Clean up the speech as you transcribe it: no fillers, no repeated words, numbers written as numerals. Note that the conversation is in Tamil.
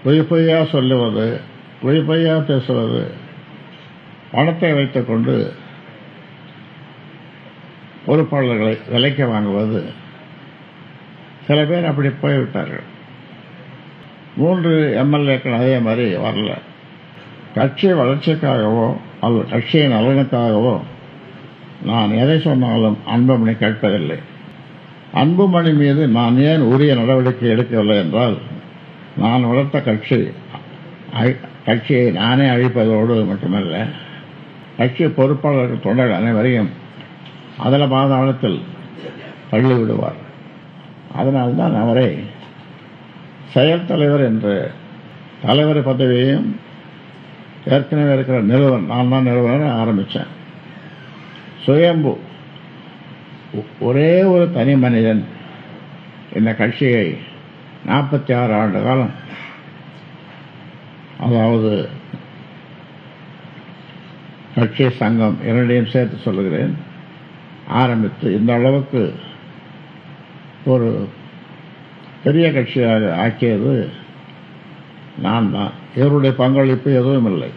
பொய் பொய்யா சொல்லுவது, பொய் பொய்யா பேசுவது, பணத்தை வைத்துக் கொண்டு பொறுப்பாளர்களை விலைக்கு வாங்குவது, சில பேர் அப்படி போய்விட்டார்கள். 3 எம்எல்ஏக்கள் அதே மாதிரி வரல. கட்சி வளர்ச்சிக்காகவோ அல்லது கட்சியின் நலனுக்காகவோ நான் எதை சொன்னாலும் அன்புமணி கேட்பதில்லை. அன்புமணி மீது நான் ஏன் உரிய நடவடிக்கை எடுக்கவில்லை என்றால், நான் வளர்த்த கட்சியை நானே அழிப்பதோடு மட்டுமல்ல, கட்சி பொறுப்பாளர்கள் தொண்டர்கள் அனைவரையும் அதில் பாதாளத்தில் தள்ளிவிடுவார். அதனால்தான் அவரை செயல் தலைவர் என்ற தலைவர் பதவியையும் ஏற்கனவே இருக்கிற நிறுவனம், நான் தான் நிறுவனம் ஆரம்பித்தேன். சுயம்பு ஒரே ஒரு தனி மனிதன் இந்த கட்சியை 46 ஆண்டு காலம், அதாவது கட்சி சங்கம் இரண்டையும் சேர்த்து சொல்லுகிறேன், ஆரம்பித்து இந்த அளவுக்கு ஒரு பெரிய கட்சியாக ஆக்கியது நான் தான். இவருடைய பங்களிப்பு எதுவும் இல்லை.